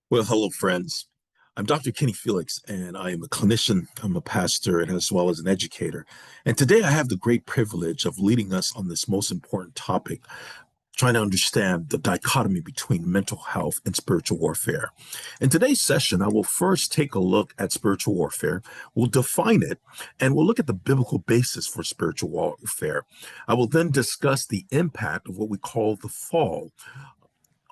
Well, hello, friends. I'm Dr. Keny Felix, and I am a clinician, I'm a pastor, and as well as an educator. And today I have the great privilege of leading us on this most important topic, trying to understand the dichotomy between mental health and spiritual warfare. In today's session, I will first take a look at spiritual warfare, we'll define it, and we'll look at the biblical basis for spiritual warfare. I will then discuss the impact of what we call the fall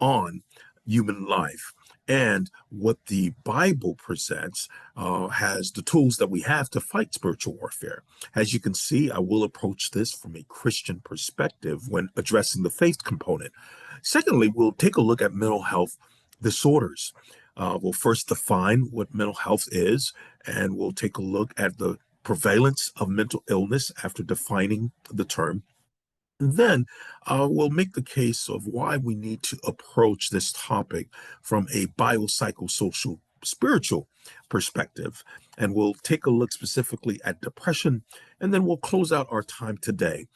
on human life and what the Bible presents has the tools that we have to fight spiritual warfare. As you can see, I will approach this from a Christian perspective when addressing the faith component. Secondly, we'll take a look at mental health disorders. We'll first define what mental health is, and we'll take a look at the prevalence of mental illness after defining the term. Then we'll make the case of why we need to approach this topic from a biopsychosocial spiritual perspective. And we'll take a look specifically at depression. And then we'll close out our time today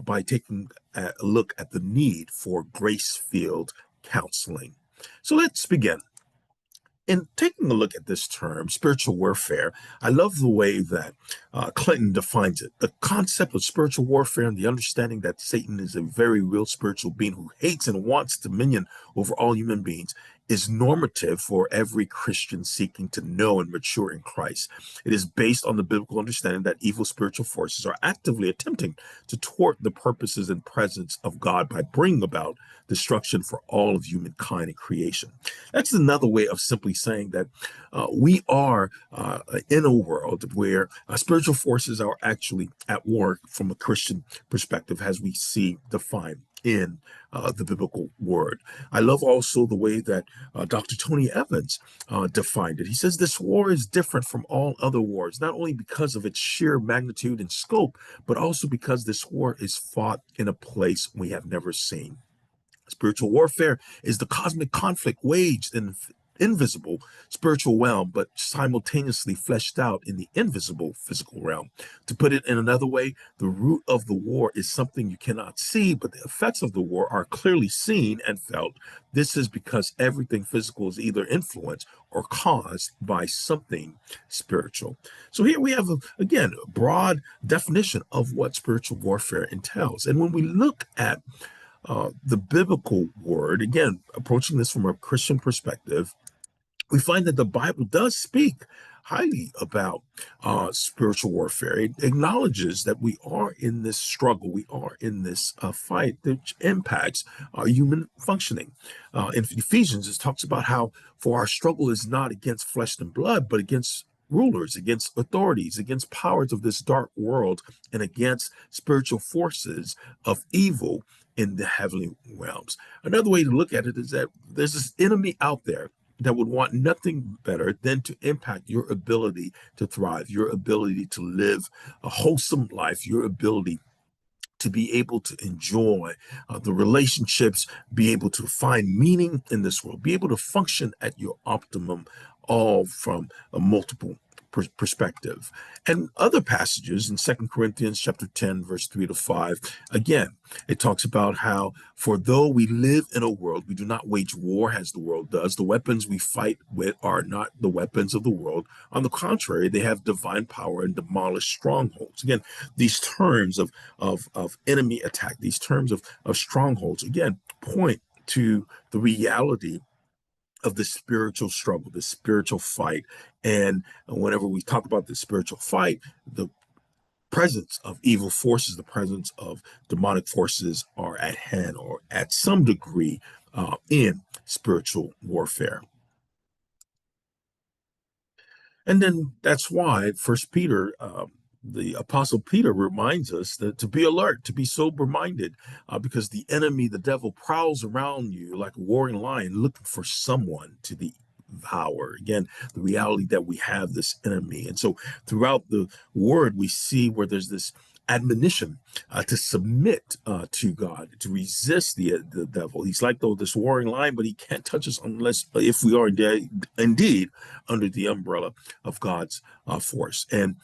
by taking a look at the need for grace-filled counseling. So let's begin. In taking a look at this term, spiritual warfare, I love the way that Clinton defines it. The concept of spiritual warfare and the understanding that Satan is a very real spiritual being who hates and wants dominion over all human beings is normative for every Christian seeking to know and mature in Christ. It is based on the biblical understanding that evil spiritual forces are actively attempting to thwart the purposes and presence of God by bringing about destruction for all of humankind and creation. That's another way of simply saying that we are in a world where spiritual forces are actually at work from a Christian perspective, as we see defined in the biblical word. I love also the way that Dr. Tony Evans defined it. He says this war is different from all other wars, not only because of its sheer magnitude and scope, but also because this war is fought in a place we have never seen. Spiritual warfare is the cosmic conflict waged in invisible spiritual realm, but simultaneously fleshed out in the invisible physical realm. To put it in another way, the root of the war is something you cannot see, but the effects of the war are clearly seen and felt. This is because everything physical is either influenced or caused by something spiritual. So here we have, again, a broad definition of what spiritual warfare entails. And when we look at the biblical word, again, approaching this from a Christian perspective, we find that the Bible does speak highly about spiritual warfare. It acknowledges that we are in this struggle, we are in this fight that impacts our human functioning. In Ephesians, it talks about how for our struggle is not against flesh and blood, but against rulers, against authorities, against powers of this dark world, and against spiritual forces of evil in the heavenly realms. Another way to look at it is that there's this enemy out there that would want nothing better than to impact your ability to thrive, your ability to live a wholesome life, your ability to be able to enjoy the relationships, be able to find meaning in this world, be able to function at your optimum, all from a multiple perspective. And other passages in 2 Corinthians chapter 10, verse 3 to 5, again, it talks about how for though we live in a world, we do not wage war as the world does. The weapons we fight with are not the weapons of the world. On the contrary, they have divine power and demolish strongholds. Again, these terms of enemy attack, these terms of strongholds, again, point to the reality of the spiritual struggle, the spiritual fight. And whenever we talk about the spiritual fight, the presence of evil forces, the presence of demonic forces are at hand or at some degree in spiritual warfare. And then that's why First Peter, the Apostle Peter, reminds us that to be alert, to be sober-minded, because the enemy, the devil, prowls around you like a roaring lion, looking for someone to devour. Again, the reality that we have this enemy, and so throughout the Word, we see where there's this admonition to submit to God, to resist the devil. He's like this warring lion, but he can't touch us unless if we are indeed under the umbrella of God's force. And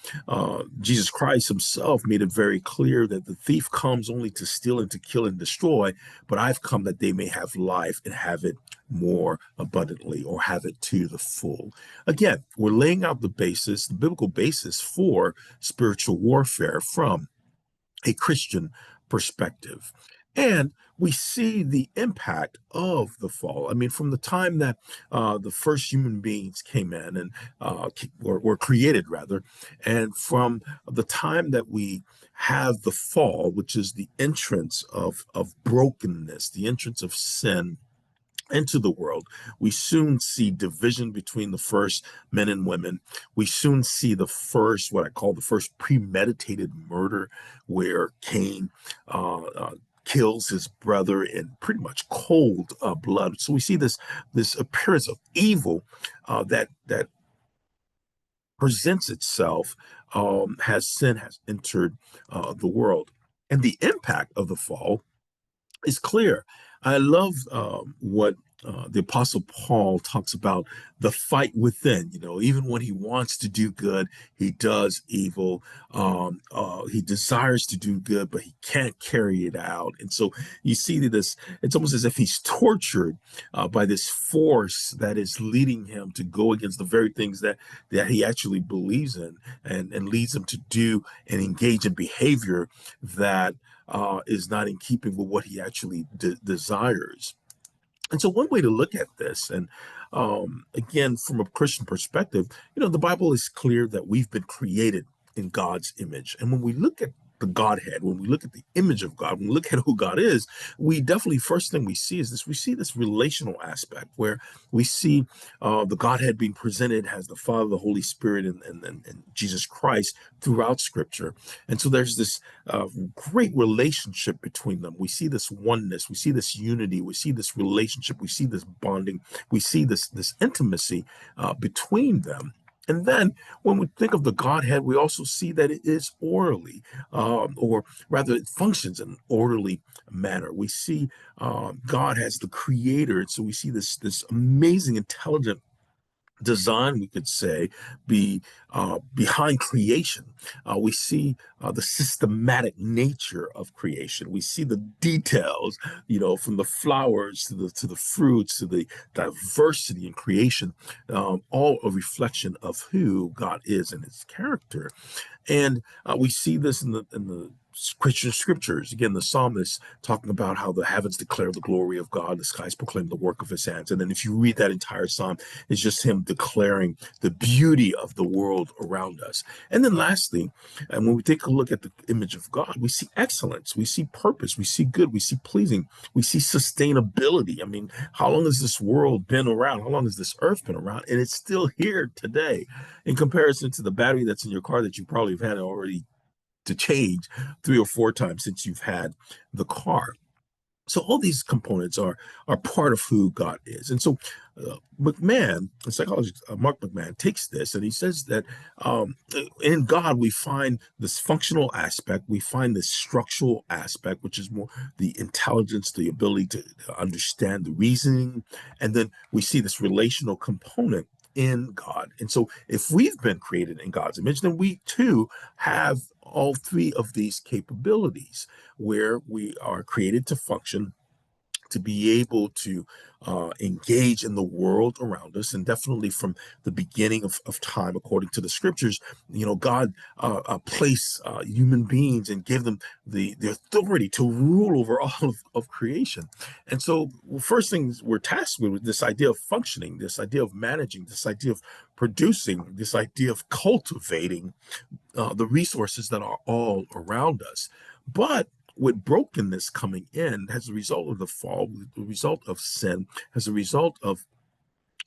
Jesus Christ himself made it very clear that the thief comes only to steal and to kill and destroy, but I've come that they may have life and have it more abundantly, or have it to the full. Again, we're laying out the basis, the biblical basis for spiritual warfare from a Christian perspective. And we see the impact of the fall. I mean, from the time that the first human beings came in and were created, rather, and from the time that we have the fall, which is the entrance of brokenness, the entrance of sin into the world, we soon see division between the first men and women. We soon see the first, what I call the first premeditated murder, where Cain kills his brother in pretty much cold blood. So we see this appearance of evil that presents itself as sin has entered the world, and the impact of the fall is clear. I love what the Apostle Paul talks about, the fight within. Even when he wants to do good, he does evil. He desires to do good, but he can't carry it out. And so you see this, it's almost as if he's tortured by this force that is leading him to go against the very things that he actually believes in, and leads him to do and engage in behavior that is not in keeping with what he actually desires. And so, one way to look at this, and again, from a Christian perspective, the Bible is clear that we've been created in God's image. And when we look at the Godhead, when we look at the image of God, when we look at who God is, we definitely, first thing we see is this: we see this relational aspect where we see the Godhead being presented as the Father, the Holy Spirit, and Jesus Christ throughout Scripture. And so there's this great relationship between them. We see this oneness, we see this unity, we see this relationship, we see this bonding, we see this intimacy between them. And then when we think of the Godhead, we also see that it is orderly, or rather, it functions in an orderly manner. We see God as the creator. And so we see this amazing, intelligent design, we could say, be behind creation. We see the systematic nature of creation. We see the details, from the flowers to the fruits to the diversity in creation, all a reflection of who God is and His character. And we see this in the Christian scriptures. Again, the psalmist talking about how the heavens declare the glory of God, the skies proclaim the work of his hands. And then if you read that entire psalm, it's just him declaring the beauty of the world around us. And then lastly, and when we take a look at the image of God, we see excellence, we see purpose, we see good, we see pleasing, we see sustainability. I mean, how long has this world been around? How long has this earth been around? And it's still here today, in comparison to the battery that's in your car that you probably have had already to change 3 or 4 times since you've had the car. So all these components are part of who God is. And so McMahon, the psychologist Mark McMahon, takes this and he says that in God we find this functional aspect, we find this structural aspect, which is more the intelligence, the ability to understand the reasoning, and then we see this relational component in God. And so if we've been created in God's image, then we too have all 3 of these capabilities, where we are created to function, to be able to engage in the world around us. And definitely from the beginning of time, according to the scriptures, God placed human beings and gave them the authority to rule over all of creation. And so first things we're tasked with this idea of functioning, this idea of managing, this idea of producing, this idea of cultivating the resources that are all around us. But with brokenness coming in as a result of the fall, the result of sin, as a result of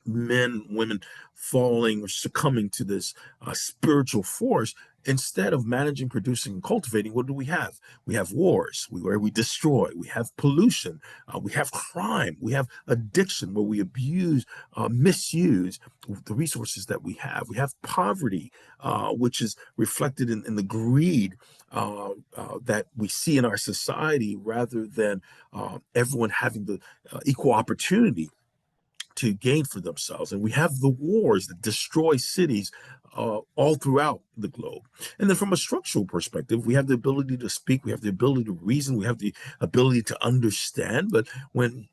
men, women falling or succumbing to this spiritual force, instead of managing, producing, and cultivating, what do we have? We have wars where we destroy, we have pollution, we have crime, we have addiction where we abuse, misuse the resources that we have. We have poverty, which is reflected in the greed that we see in our society rather than everyone having the equal opportunity to gain for themselves. And we have the wars that destroy cities all throughout the globe. And then from a structural perspective, we have the ability to speak, we have the ability to reason, we have the ability to understand. But when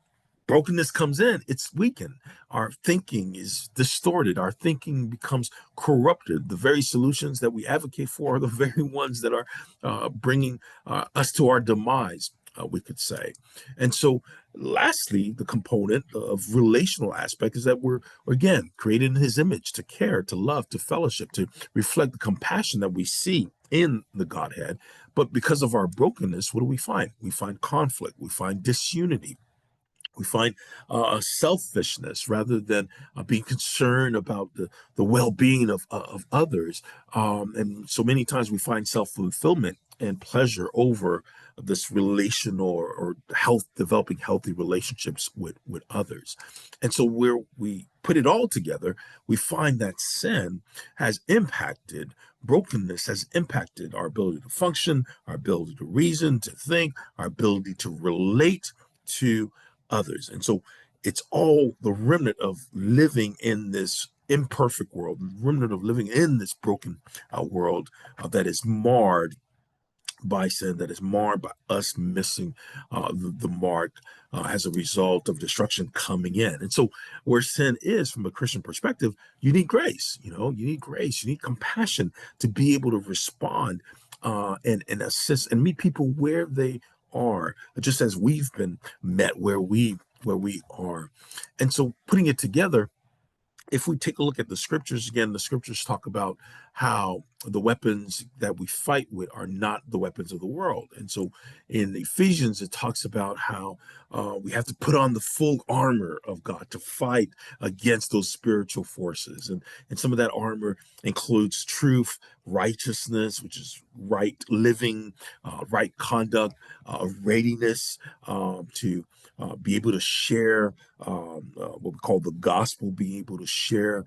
brokenness comes in, it's weakened. Our thinking is distorted. Our thinking becomes corrupted. The very solutions that we advocate for are the very ones that are bringing us to our demise, we could say. And so, lastly, the component of relational aspect is that we're, again, created in his image to care, to love, to fellowship, to reflect the compassion that we see in the Godhead. But because of our brokenness, what do we find? We find conflict, we find disunity, we find selfishness rather than being concerned about the well-being of others. And so many times we find self-fulfillment and pleasure over this relational or health, developing healthy relationships with others. And so where we put it all together, we find that sin has impacted, brokenness has impacted our ability to function, our ability to reason, to think, our ability to relate to others. And so it's all the remnant of living in this imperfect world, the remnant of living in this broken world that is marred by sin, that is marred by us missing the mark as a result of destruction coming in. And so where sin is from a Christian perspective, you need grace, you need grace, you need compassion to be able to respond and assist and meet people where they are, just as we've been met where we are. And so putting it together, if we take a look at the scriptures again, the scriptures talk about how the weapons that we fight with are not the weapons of the world. And so in Ephesians, it talks about how we have to put on the full armor of God to fight against those spiritual forces. And some of that armor includes truth, righteousness, which is right living, right conduct, readiness to be able to share what we call the gospel, being able to share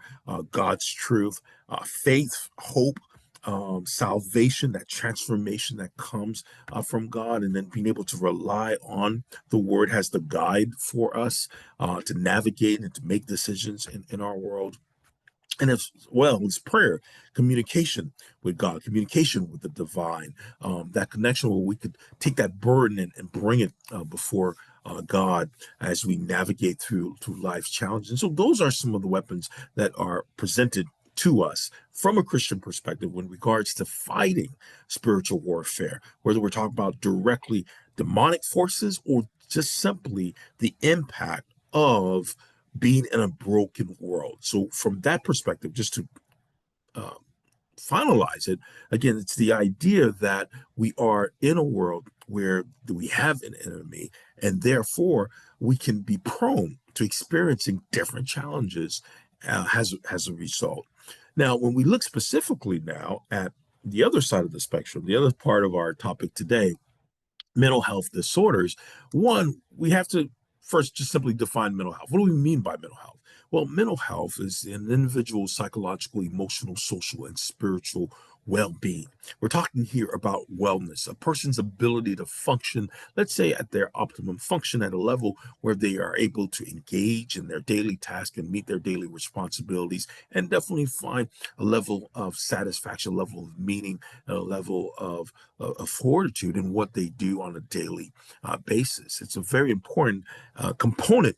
God's truth, faith, hope, salvation, that transformation that comes from God, and then being able to rely on the word as the guide for us to navigate and to make decisions in our world. And as well as prayer, communication with God, communication with the divine, that connection where we could take that burden and bring it before God as we navigate through life's challenges. And so those are some of the weapons that are presented to us from a Christian perspective when regards to fighting spiritual warfare, whether we're talking about directly demonic forces or just simply the impact of being in a broken world. So from that perspective, just to uh, finalize it, again, it's the idea that we are in a world where we have an enemy, and therefore we can be prone to experiencing different challenges as a result. Now, when we look specifically now at the other side of the spectrum, the other part of our topic today, mental health disorders, one, we have to first just simply define mental health. What do we mean by mental health? Well, mental health is an individual's psychological, emotional, social, and spiritual well-being. We're talking here about wellness, a person's ability to function, let's say at their optimum function at a level where they are able to engage in their daily tasks and meet their daily responsibilities and definitely find a level of satisfaction, a level of meaning, a level of fortitude in what they do on a daily basis. It's a very important component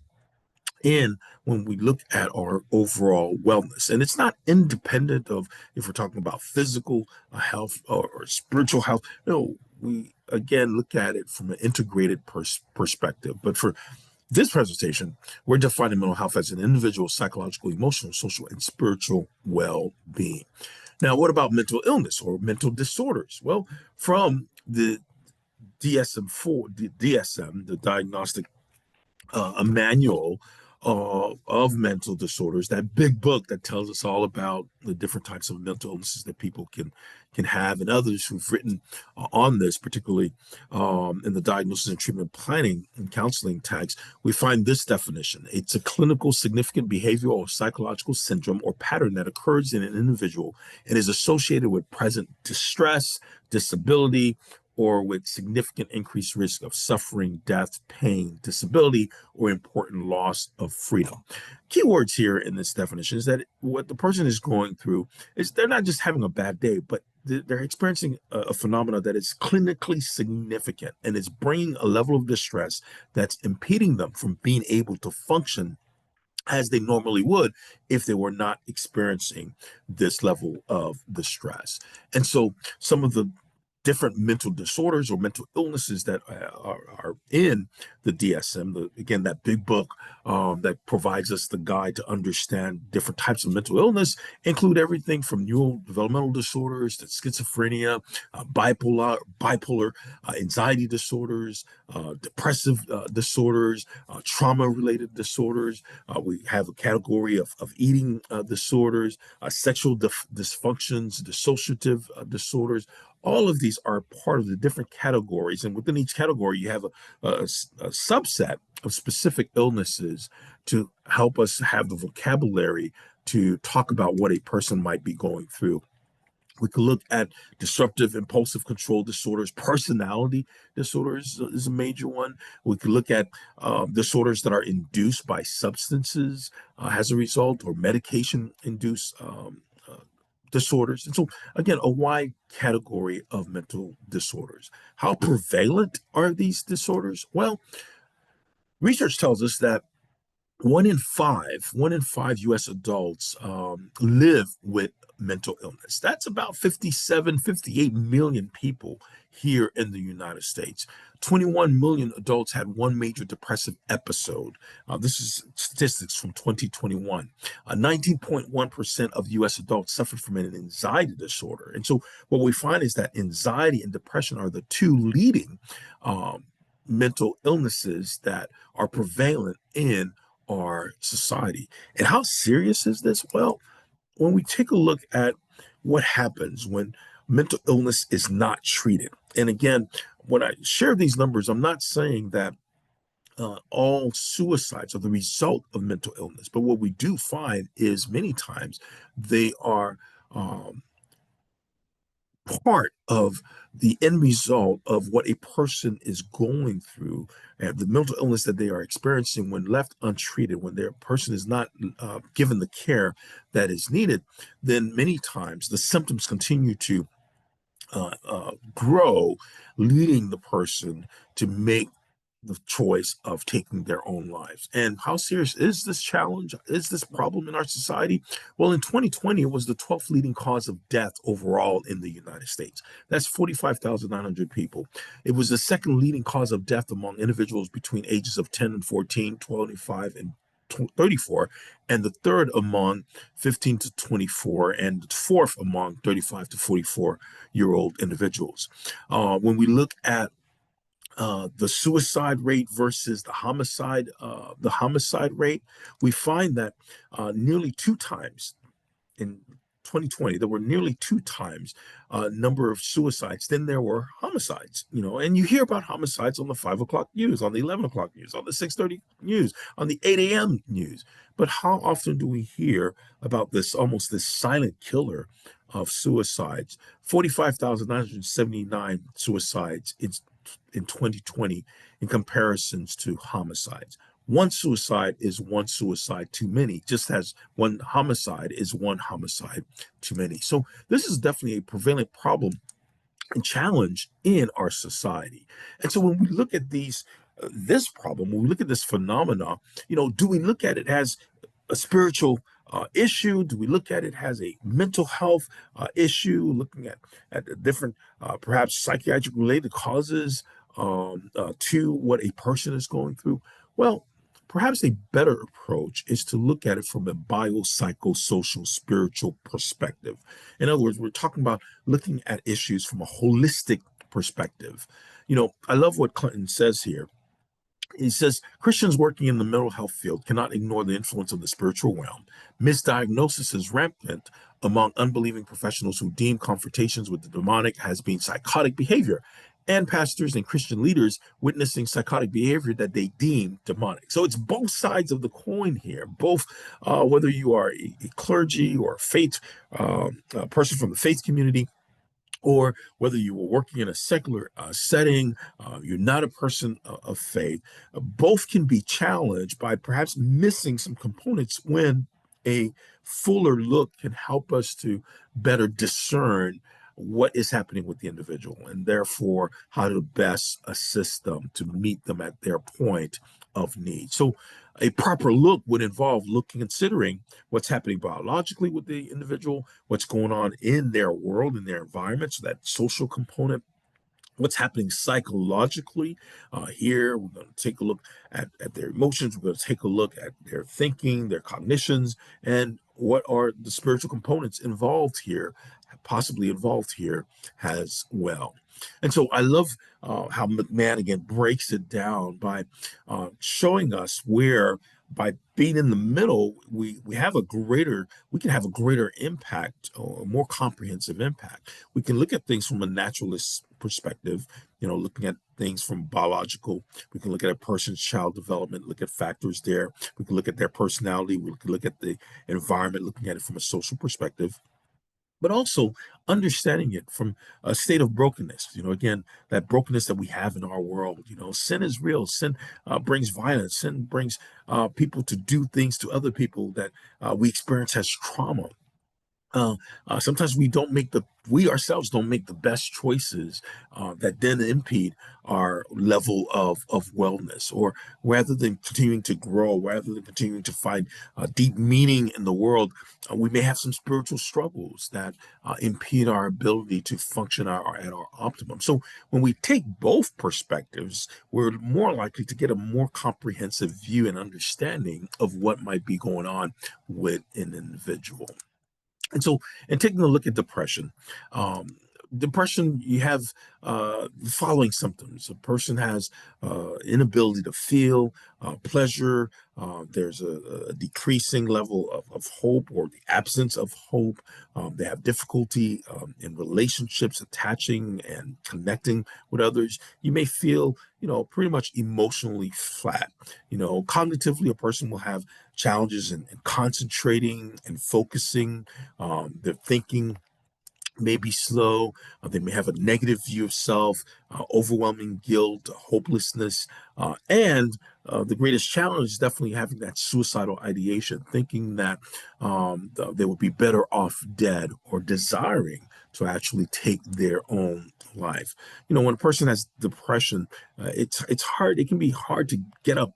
in when we look at our overall wellness. And it's not independent of if we're talking about physical health or spiritual health. No, we again look at it from an integrated perspective. But for this presentation, we're defining mental health as an individual psychological, emotional, social, and spiritual well-being. Now, what about mental illness or mental disorders? Well, from the DSM-4, the DSM, the Diagnostic Manual of mental disorders, that big book that tells us all about the different types of mental illnesses that people can have, and others who've written on this, particularly in the diagnosis and treatment planning and counseling tags, we find this definition. It's a clinical significant behavioral or psychological syndrome or pattern that occurs in an individual and is associated with present distress, disability, or with significant increased risk of suffering, death, pain, disability, or important loss of freedom. Keywords here in this definition is that what the person is going through is they're not just having a bad day, but they're experiencing a phenomena that is clinically significant, and it's bringing a level of distress that's impeding them from being able to function as they normally would if they were not experiencing this level of distress. And so some of the different mental disorders or mental illnesses that are in the DSM. Again, that big book that provides us the guide to understand different types of mental illness include everything from neurodevelopmental disorders to schizophrenia, bipolar anxiety disorders, depressive disorders, trauma-related disorders. We have a category of eating disorders, sexual dysfunctions, dissociative disorders. All of these are part of the different categories, and within each category, you have a subset of specific illnesses to help us have the vocabulary to talk about what a person might be going through. We could look at disruptive impulsive control disorders. Personality disorders is a major one. We could look at disorders that are induced by substances as a result, or medication induced disorders. And so, again, a wide category of mental disorders. How prevalent are these disorders? Well, research tells us that one in five US adults live with mental illness. That's about 57, 58 million people here in the United States. 21 million adults had one major depressive episode. This is statistics from 2021. 19.1% of US adults suffered from an anxiety disorder. And so what we find is that anxiety and depression are the two leading mental illnesses that are prevalent in our society. And how serious is this? Well, when we take a look at what happens when mental illness is not treated, and again, when I share these numbers, I'm not saying that all suicides are the result of mental illness, but what we do find is many times they are um, part of the end result of what a person is going through, and the mental illness that they are experiencing when left untreated, when their person is not given the care that is needed, then many times the symptoms continue to grow, leading the person to make the choice of taking their own lives. And how serious is this challenge? Is this problem in our society? Well, in 2020, it was the 12th leading cause of death overall in the United States. That's 45,900 people. It was the second leading cause of death among individuals between ages of 10 and 14, 25 and 34, and the third among 15 to 24, and the fourth among 35 to 44-year-old individuals. When we look at the suicide rate versus the homicide rate, we find that nearly two times in 2020, there were nearly two times number of suicides than there were homicides. And you hear about homicides on the 5 o'clock news, on the 11 o'clock news, on the 6:30 news, on the 8 a.m. news. But how often do we hear about almost this silent killer of suicides? 45,979 suicides in 2020 in comparisons to homicides. One suicide is one suicide too many, just as one homicide is one homicide too many. So this is definitely a prevalent problem and challenge in our society. And so when we look at this problem, when we look at this phenomena, do we look at it as a spiritual issue? Do we look at it as a mental health issue, looking at the different perhaps psychiatric related causes to what a person is going through? Well, perhaps a better approach is to look at it from a biopsychosocial spiritual perspective. In other words, we're talking about looking at issues from a holistic perspective. I love what Clinton says here. He says Christians working in the mental health field cannot ignore the influence of the spiritual realm. Misdiagnosis is rampant among unbelieving professionals who deem confrontations with the demonic as being psychotic behavior, and pastors and Christian leaders witnessing psychotic behavior that they deem demonic. So it's both sides of the coin here, both whether you are a clergy or a faith a person from the faith community, or whether you were working in a secular setting, you're not a person of faith, both can be challenged by perhaps missing some components when a fuller look can help us to better discern what is happening with the individual and therefore how to best assist them to meet them at their point of need. So a proper look would involve looking, considering what's happening biologically with the individual, what's going on in their world, in their environment, so that social component, what's happening psychologically. Here, we're going to take a look at their emotions, we're going to take a look at their thinking, their cognitions, and what are the spiritual components involved here, possibly involved here as well. And so I love how McMahon again breaks it down by showing us where by being in the middle, we have a greater, we can have a greater impact or a more comprehensive impact. We can look at things from a naturalist perspective, looking at things from biological. We can look at a person's child development, look at factors there. We can look at their personality. We can look at the environment, looking at it from a social perspective, but also understanding it from a state of brokenness. Again, that brokenness that we have in our world. Sin is real. Sin brings violence. Sin brings people to do things to other people that we experience as trauma. Sometimes we ourselves don't make the best choices that then impede our level of wellness, or rather than continuing to grow, rather than continuing to find deep meaning in the world, we may have some spiritual struggles that impede our ability to function at our optimum. So when we take both perspectives, we're more likely to get a more comprehensive view and understanding of what might be going on with an individual. And so, and taking a look at depression, depression, you have the following symptoms. A person has inability to feel pleasure. There's a decreasing level of hope, or the absence of hope. They have difficulty in relationships, attaching and connecting with others. You may feel, pretty much emotionally flat. Cognitively, a person will have challenges in concentrating and focusing. Their thinking may be slow. They may have a negative view of self, overwhelming guilt, hopelessness, and the greatest challenge is definitely having that suicidal ideation, thinking that they would be better off dead, or desiring to actually take their own life. When a person has depression, it's hard. It can be hard to get up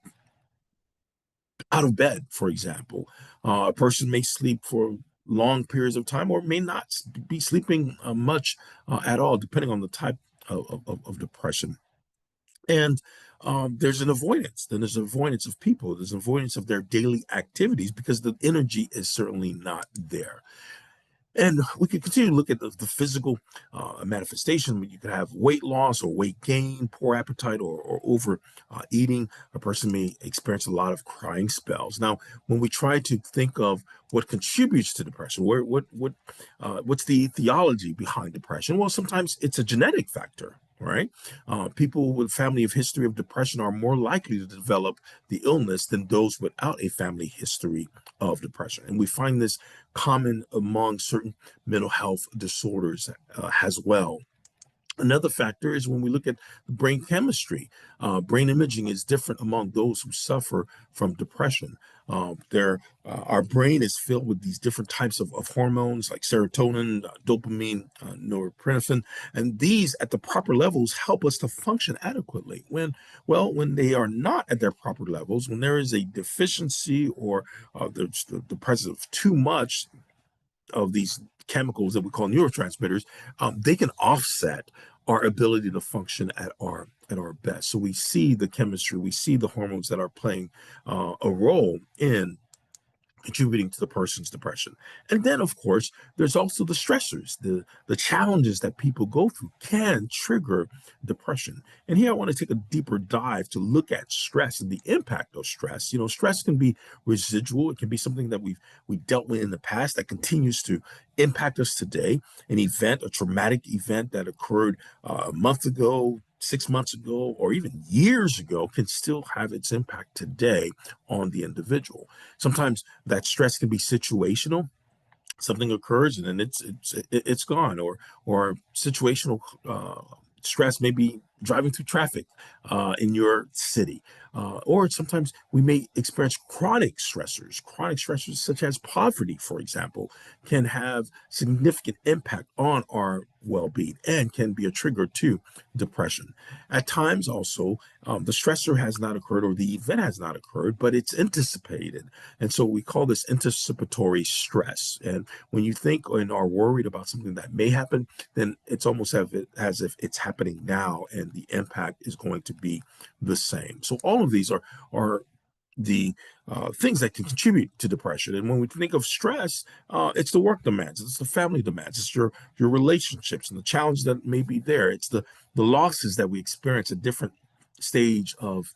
out of bed, for example. A person may sleep for long periods of time, or may not be sleeping much at all, depending on the type of depression. And there's an avoidance. Then there's an avoidance of people. There's an avoidance of their daily activities because the energy is certainly not there. And we could continue to look at the physical manifestation. You could have weight loss or weight gain, poor appetite, or over eating. A person may experience a lot of crying spells. Now, when we try to think of what contributes to depression, what's the theology behind depression? Well, sometimes it's a genetic factor, right? People with family of history of depression are more likely to develop the illness than those without a family history of depression. And we find this common among certain mental health disorders as well. Another factor is when we look at the brain chemistry. Brain imaging is different among those who suffer from depression. Our brain is filled with these different types of hormones like serotonin, dopamine, norepinephrine, and these at the proper levels help us to function adequately. When they are not at their proper levels, when there is a deficiency, or there's the presence of too much of these chemicals that we call neurotransmitters, they can offset our ability to function at our best. So we see the chemistry, we see the hormones that are playing a role in contributing to the person's depression. And then, of course, there's also the stressors, the challenges that people go through can trigger depression. And here I want to take a deeper dive to look at stress and the impact of stress. Stress can be residual. It can be something that we dealt with in the past that continues to impact us today. An event, a traumatic event that occurred a month ago, 6 months ago, or even years ago can still have its impact today on the individual. Sometimes that stress can be situational. Something occurs and then it's gone, or situational stress may be driving through traffic in your city, or sometimes we may experience chronic stressors. Chronic stressors such as poverty, for example, can have significant impact on our well-being and can be a trigger to depression. At times also, the stressor has not occurred or the event has not occurred, but it's anticipated, and so we call this anticipatory stress. And when you think and are worried about something that may happen, then it's almost as if it's happening now and the impact is going to be the same. So all of these are the things that can contribute to depression. And when we think of stress, it's the work demands, it's the family demands, it's your relationships and the challenge that may be there. It's the losses that we experience at different stage of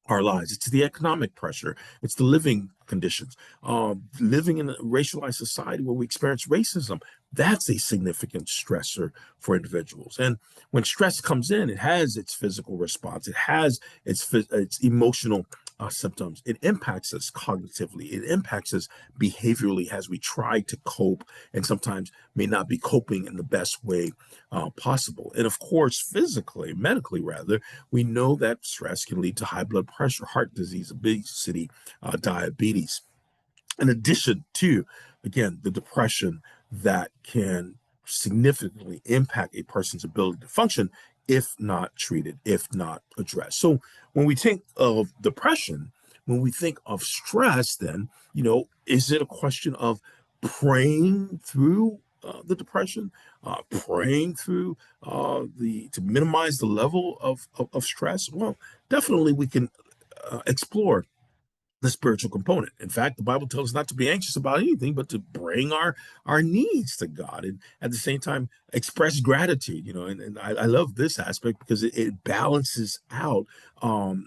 our lives. It's the economic pressure. It's the living conditions. Living in a racialized society where we experience racism, that's a significant stressor for individuals. And when stress comes in, it has its physical response. It has its emotional symptoms. It impacts us cognitively. It impacts us behaviorally as we try to cope and sometimes may not be coping in the best way possible. And of course, physically, medically rather, we know that stress can lead to high blood pressure, heart disease, obesity, diabetes. In addition to, again, the depression that can significantly impact a person's ability to function if not treated, if not addressed. So when we think of depression, when we think of stress, then, is it a question of praying through the depression, praying through to minimize the level of stress? Well, definitely we can explore the spiritual component. In fact, the Bible tells us not to be anxious about anything, but to bring our needs to God, and at the same time express gratitude. And I love this aspect because it balances out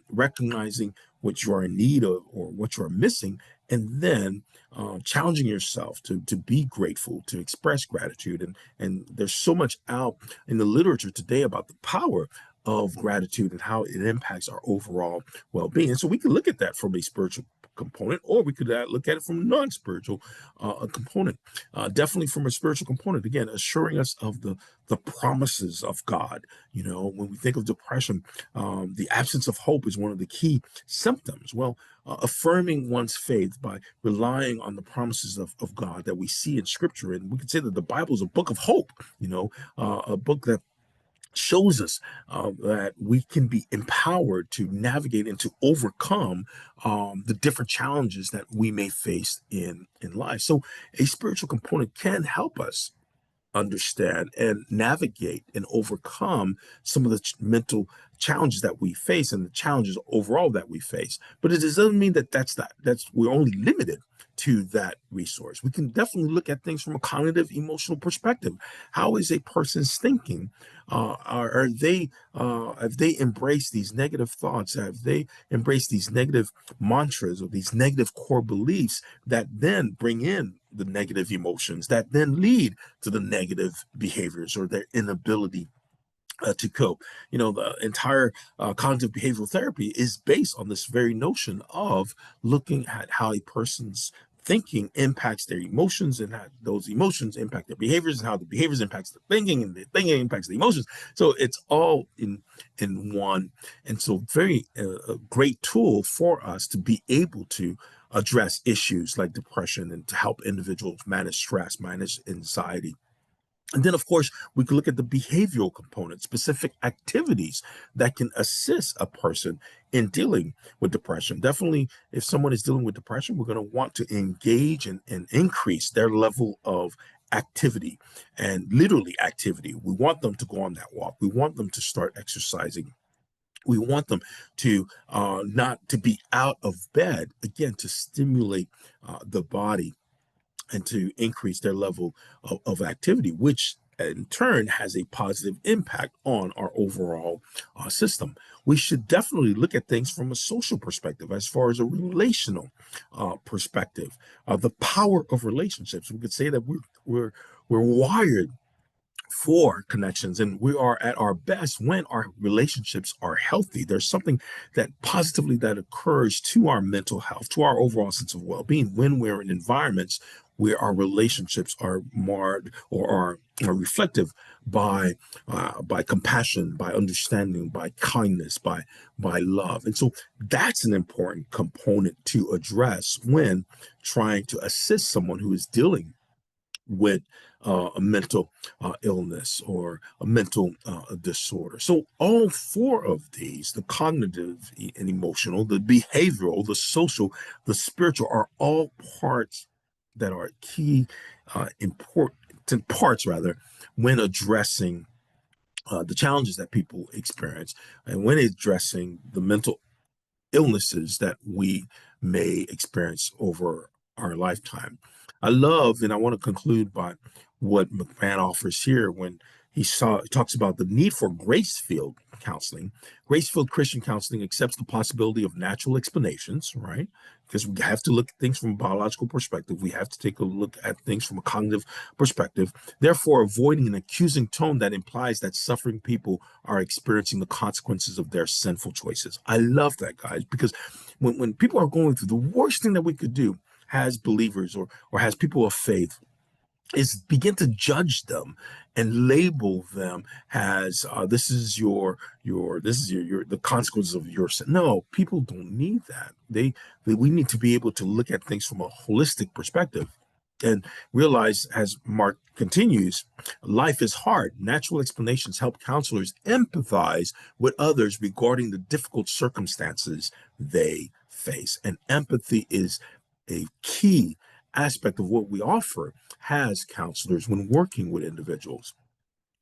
recognizing what you are in need of or what you are missing, and then challenging yourself to be grateful, to express gratitude. And there's so much out in the literature today about the power of gratitude and how it impacts our overall well-being. And so we can look at that from a spiritual component, or we could look at it from a non-spiritual component. Definitely from a spiritual component, again, assuring us of the promises of God. When we think of depression, the absence of hope is one of the key symptoms. Well, affirming one's faith by relying on the promises of God that we see in Scripture, and we could say that the Bible is a book of hope. A book that shows us that we can be empowered to navigate and to overcome the different challenges that we may face in life. So a spiritual component can help us understand and navigate and overcome some of the mental challenges that we face and the challenges overall that we face. But it doesn't mean that we're only limited to that resource. We can definitely look at things from a cognitive, emotional perspective. How is a person's thinking? Have they embraced these negative thoughts? Have they embraced these negative mantras or these negative core beliefs that then bring in the negative emotions that then lead to the negative behaviors or their inability to cope? The entire cognitive behavioral therapy is based on this very notion of looking at how a person's thinking impacts their emotions, and how those emotions impact their behaviors, and how the behaviors impacts the thinking, and the thinking impacts the emotions. So it's all in one. And so very a great tool for us to be able to address issues like depression and to help individuals manage stress, manage anxiety. And then, of course, we can look at the behavioral component, specific activities that can assist a person in dealing with depression. Definitely, if someone is dealing with depression, we're going to want to engage and increase their level of activity, and literally activity. We want them to go on that walk. We want them to start exercising. We want them to not to be out of bed, again, to stimulate the body and to increase their level of activity, which in turn has a positive impact on our overall system. We should definitely look at things from a social perspective, as far as a relational perspective. The power of relationships. We could say that we're wired for connections, and we are at our best when our relationships are healthy. There's something that positively that occurs to our mental health, to our overall sense of well-being, when we're in environments where our relationships are marred or are reflective by compassion, by understanding, by kindness, by love. And so that's an important component to address when trying to assist someone who is dealing with a mental illness or a mental disorder. So all four of these, the cognitive and emotional, the behavioral, the social, the spiritual, are all parts that are key, important parts rather, when addressing the challenges that people experience and when addressing the mental illnesses that we may experience over our lifetime. I love, and I want to conclude by what McMahon offers here when he talks about the need for grace-filled counseling. Grace-filled Christian counseling accepts the possibility of natural explanations, right? Because we have to look at things from a biological perspective. We have to take a look at things from a cognitive perspective, therefore avoiding an accusing tone that implies that suffering people are experiencing the consequences of their sinful choices. I love that, guys, because when people are going through, the worst thing that we could do as believers or as people of faith is begin to judge them and label them as this is your the consequences of your sin. No, people don't need that. We need to be able to look at things from a holistic perspective and realize, as Mark continues, life is hard. Natural explanations help counselors empathize with others regarding the difficult circumstances they face. And empathy is a key aspect of what we offer as counselors when working with individuals.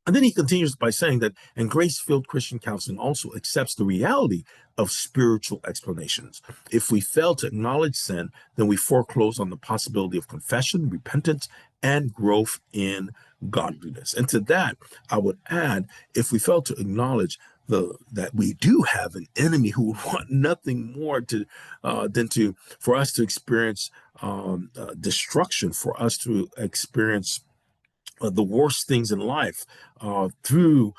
And then he continues by saying that, and grace-filled Christian counseling also accepts the reality of spiritual explanations. If we fail to acknowledge sin, then we foreclose on the possibility of confession, repentance, and growth in godliness. And to that, I would add, if we fail to acknowledge that we do have an enemy who would want nothing more than for us to experience destruction, for us to experience the worst things in life through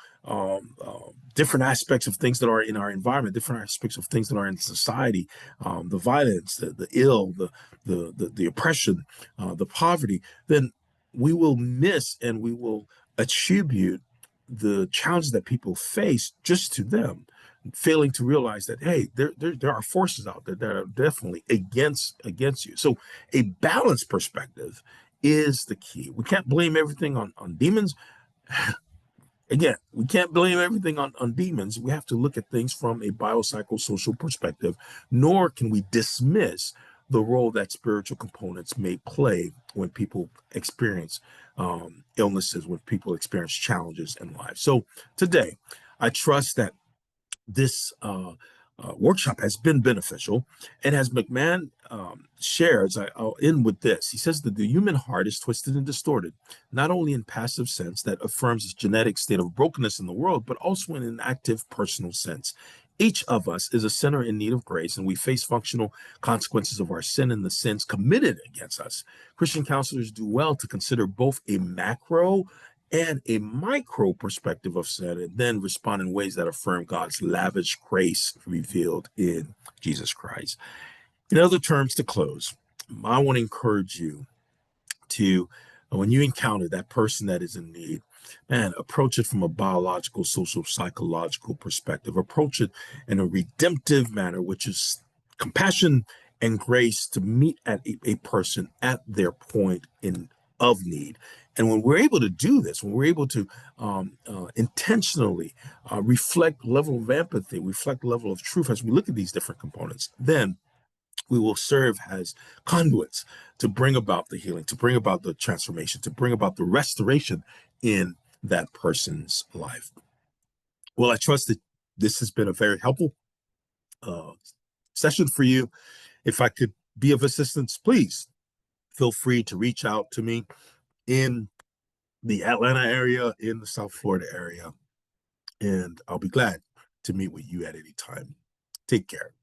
different aspects of things that are in our environment, different aspects of things that are in society, the violence, the ill, the oppression, the poverty, then we will miss and we will attribute the challenges that people face just to them, failing to realize that, hey, there are forces out there that are definitely against you. So a balanced perspective is the key. We can't blame everything on demons. Again, we can't blame everything on demons. We have to look at things from a biopsychosocial perspective, nor can we dismiss the role that spiritual components may play when people experience illnesses, when people experience challenges in life. So today, I trust that this workshop has been beneficial. And as McMahon shares, I'll end with this. He says that the human heart is twisted and distorted, not only in passive sense that affirms its genetic state of brokenness in the world, but also in an active personal sense. Each of us is a sinner in need of grace, and we face functional consequences of our sin and the sins committed against us. Christian counselors do well to consider both a macro and a micro perspective of sin, and then respond in ways that affirm God's lavish grace revealed in Jesus Christ. In other terms, to close, I want to encourage you to, when you encounter that person that is in need, man, approach it from a biological, social, psychological perspective. Approach it in a redemptive manner, which is compassion and grace to meet at a person at their point of need. And when we're able to do this, when we're able to intentionally reflect level of empathy, reflect level of truth as we look at these different components, then we will serve as conduits to bring about the healing, to bring about the transformation, to bring about the restoration in that person's life. Well, I trust that this has been a very helpful uh, session for you. If I could be of assistance, please feel free to reach out to me in the Atlanta area, in the South Florida area, and I'll be glad to meet with you at any time. Take care.